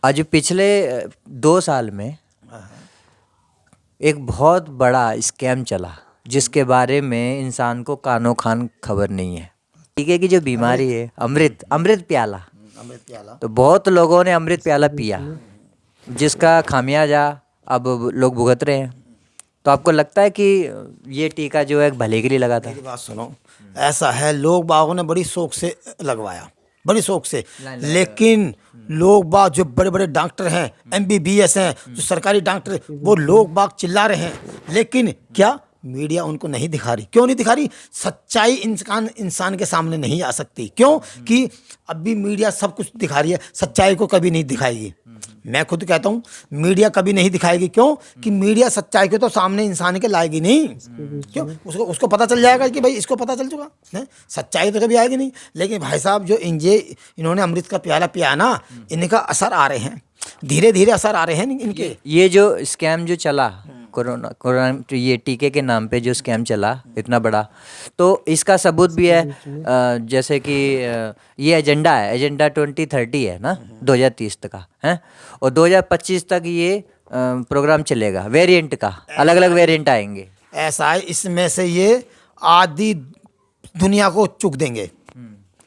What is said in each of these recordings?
आज पिछले 2 साल में एक बहुत बड़ा स्कैम चला जिसके बारे में इंसान को कानो खान खबर नहीं है। टीके की जो बीमारी है, अमृत प्याला, अमृत प्याला। तो बहुत लोगों ने अमृत प्याला पिया जिसका खामियाजा अब लोग भुगत रहे हैं। तो आपको लगता है कि ये टीका जो है भले के लिए लगा था? मेरी बात सुनो, ऐसा है, लोग बागों ने बड़ी शौक से लगवाया, बड़ी शौक से, लेकिन लोग बाग जो बड़े बड़े डॉक्टर हैं, MBBS हैं, जो सरकारी डॉक्टर, वो लोग बाग चिल्ला रहे हैं, लेकिन क्या मीडिया उनको नहीं दिखा रही? क्यों नहीं दिखा रही? सच्चाई इंसान के सामने नहीं आ सकती। क्यों कि अभी मीडिया सब कुछ दिखा रही है, सच्चाई को कभी नहीं दिखाएगी। मैं खुद कहता हूँ मीडिया कभी नहीं दिखाएगी। क्यों कि मीडिया सच्चाई को तो सामने इंसान के लाएगी नहीं। क्यों? उसको पता चल जाएगा कि भाई इसको पता चल चुका है, सच्चाई तो कभी आएगी नहीं। लेकिन भाई साहब जो इन्होंने अमृत का प्याला पिया ना, इनका असर आ रहे हैं, धीरे धीरे असर आ रहे हैं इनके। ये जो स्कैम जो चला कोरोना ये टीके के नाम पे जो स्कैम चला इतना बड़ा, तो इसका सबूत भी है। जैसे कि ये एजेंडा 2030 है ना, 2030 तक का है, और 2025 तक ये प्रोग्राम चलेगा। वेरिएंट का अलग अलग वेरिएंट आएंगे। ऐसा है, इसमें से ये आधी दुनिया को चुक देंगे,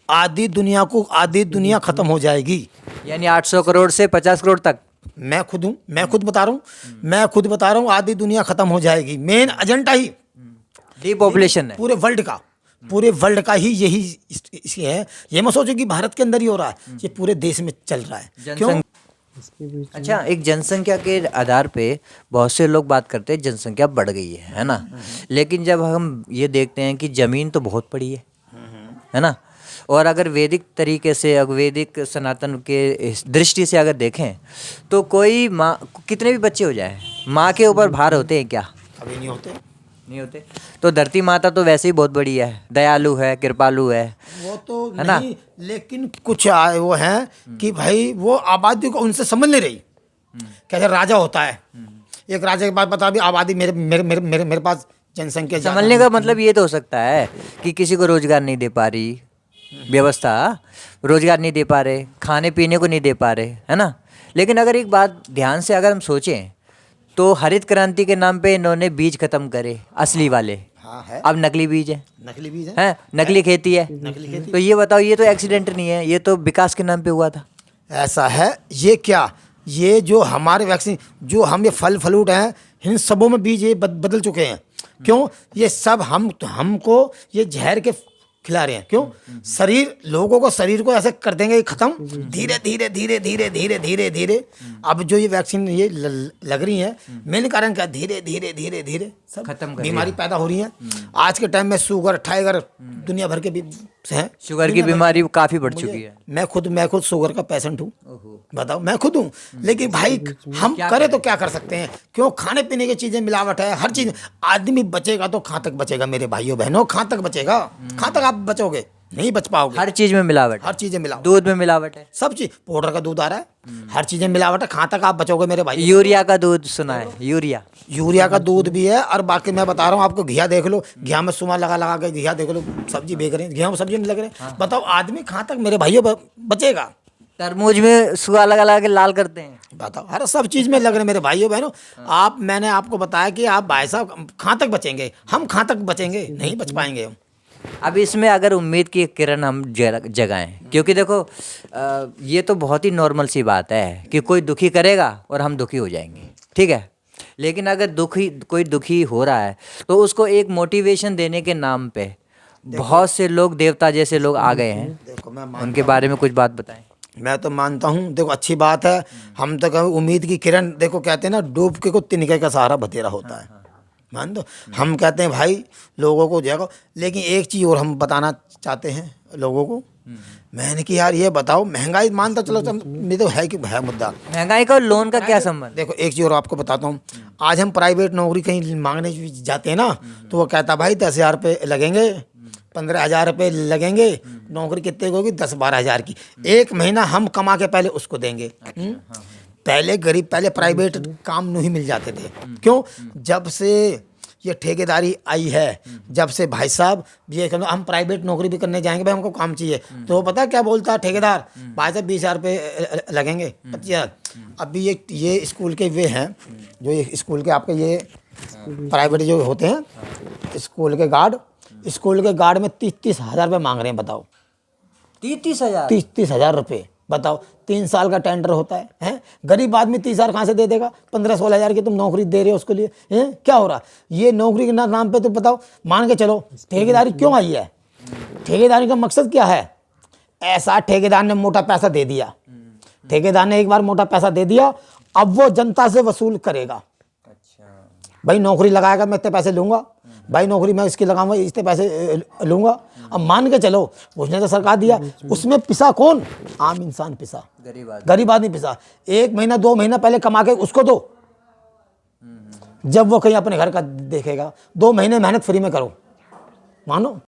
आधी दुनिया खत्म हो जाएगी। यानी 800 करोड़ से 50 करोड़ तक। मैं खुद बता रहा हूँ आधी दुनिया खत्म हो जाएगी। मेन एजेंडा ही डिपॉपुलेशन है पूरे वर्ल्ड का ही यही है। ये मत सोचो कि भारत के अंदर ही हो रहा है, ये पूरे देश में चल रहा है। क्यों? अच्छा, एक जनसंख्या के आधार पे बहुत से लोग बात करते हैं जनसंख्या बढ़ गई है ना, लेकिन जब हम ये देखते हैं कि जमीन तो बहुत पड़ी है ना, और अगर वैदिक तरीके से, अगर वैदिक सनातन के दृष्टि से अगर देखें तो कोई माँ, कितने भी बच्चे हो जाए, माँ के ऊपर भार होते हैं क्या? कभी नहीं होते। तो धरती माता तो वैसे ही बहुत बड़ी है, दयालु है, कृपालु है, वो तो है नहीं ना? लेकिन कुछ वो है कि भाई वो आबादी को उनसे समझ नहीं रही। कैसे राजा होता है, एक राजा के बाद बता भी आबादी मेरे मेरे मेरे मेरे मेरे पास जनसंख्या समझने का मतलब ये तो हो सकता है कि किसी को रोजगार नहीं दे पा रही व्यवस्था, रोजगार नहीं दे पा रहे, खाने पीने को नहीं दे पा रहे, है ना। लेकिन अगर एक बात ध्यान से अगर हम सोचें तो हरित क्रांति के नाम पे इन्होंने बीज खत्म करे, असली वाले। हाँ है, अब नकली बीज है, नकली खेती है। नकली खेती। तो ये बताओ, ये तो एक्सीडेंट नहीं है, ये तो विकास के नाम पे हुआ था। ऐसा है, ये क्या, ये जो हमारे वैक्सीन, जो हम ये फल फ्रूट हैं, इन सबों में बीज ये बदल चुके हैं। क्यों? ये सब हमको ये जहर के खिला रहे हैं। क्यों? लोगों को शरीर को ऐसे कर देंगे खत्म, धीरे धीरे धीरे धीरे धीरे धीरे धीरे। अब जो ये वैक्सीन ये लग रही है, मेन कारण क्या, धीरे धीरे धीरे धीरे सब खत्म बीमारी पैदा हो रही है। आज के टाइम में शुगर, टाइगर, दुनिया भर के भी हैं, शुगर की बीमारी काफी बढ़ चुकी है। मैं खुद शुगर का पेशेंट हूँ, बताओ, मैं खुद हूँ। लेकिन भाई हम करें तो क्या कर सकते हैं? क्यों? खाने पीने की चीजें मिलावट है, हर चीज। आदमी बचेगा तो कहाँ तक बचेगा मेरे भाइयों बहनों, कहाँ तक बचेगा? कहाँ तक आप बचोगे? नहीं बच पाओगे। हर चीज में मिलावट, हर चीजें मिलावट, दूध में मिलावट है, सब चीज, पाउडर का दूध आ रहा है, हर चीजें मिलावट है। कहाँ तक आप बचोगे मेरे भाई? यूरिया का दूध सुना है, यूरिया का दूध भी है। और बाकी मैं बता रहा हूँ आपको, घिया देख लो, घिया में सुमा लगा के घिया देख लो, सब्जी बेच रहे हैं, घिया में सब्जी नहीं लग रहे। बताओ आदमी कहाँ तक मेरे भाइयों बचेगा? तरबूज में सुआ लगा के लाल करते हैं, बताओ, हर सब चीज में लग रहे मेरे भाइयों बहनों। मैंने आपको बताया कि आप भाई साहब कहाँ तक बचेंगे, हम कहाँ तक बचेंगे? नहीं बच पाएंगे हम। अब इसमें अगर उम्मीद की एक किरण हम जगाएं, क्योंकि देखो ये तो बहुत ही नॉर्मल सी बात है कि कोई दुखी करेगा और हम दुखी हो जाएंगे, ठीक है। लेकिन अगर कोई दुखी हो रहा है तो उसको एक मोटिवेशन देने के नाम पे बहुत से लोग, देवता जैसे लोग आ गए हैं। देखो, मैं उनके बारे में कुछ बात बताएं। मैं तो मानता हूँ, देखो अच्छी बात है। हम तो कभी उम्मीद की किरण, देखो कहते हैं ना, डूब के को तिनके का सहारा बतेरा होता है, मान दो। हम कहते हैं भाई लोगों को जगो, लेकिन एक चीज़ और हम बताना चाहते हैं लोगों को। मैंने कि यार ये बताओ, महंगाई मानता चलो, नहीं तो है कि है मुद्दा महंगाई का और लोन का क्या संबंध? देखो एक चीज़ और आपको बताता हूँ। आज हम प्राइवेट नौकरी कहीं मांगने जाते हैं ना, तो वो कहता भाई 10,000 रुपये लगेंगे, 15,000 रुपये लगेंगे, नौकरी कितने की होगी? 10-12 हज़ार की। एक महीना हम कमा के पहले उसको देंगे। पहले प्राइवेट काम नहीं मिल जाते थे। क्यों? जब से ये ठेकेदारी आई है जब से भाई साहब ये कहते हम प्राइवेट नौकरी भी करने जाएंगे भाई हमको काम चाहिए, तो पता क्या बोलता है ठेकेदार, भाई साहब 20,000 रुपये लगेंगे, 25,000। अभी ये स्कूल के वे हैं जो ये स्कूल के आपके ये प्राइवेट जो होते हैं स्कूल के गार्ड में 30,000 रुपये मांग रहे हैं। बताओ 30,000 30,000 रुपये, बताओ 3 साल का टेंडर होता है, हैं? गरीब आदमी 30,000 कहाँ से दे देगा? 15-16,000 की तुम नौकरी दे रहे हो उसके लिए, हैं? क्या हो रहा ये नौकरी के नाम पे? तो बताओ, मान के चलो ठेकेदारी क्यों आई है? ठेकेदारी का मकसद क्या है? ऐसा ठेकेदार ने मोटा पैसा दे दिया, ठेकेदार ने एक बार मोटा पैसा दे दिया, अब वो जनता से वसूल करेगा। भाई नौकरी लगाएगा मैं इतने पैसे लूंगा, भाई नौकरी मैं इसकी लगाऊंगा इतने पैसे लूंगा। अब मान के चलो उसने तो सरकार दिया, उसमें पिसा कौन? आम इंसान पिसा, गरीब आदमी पिसा। 1 महीना 2 महीना पहले कमा के उसको दो, जब वो कहीं अपने घर का देखेगा। 2 महीने मेहनत फ्री में करो, मानो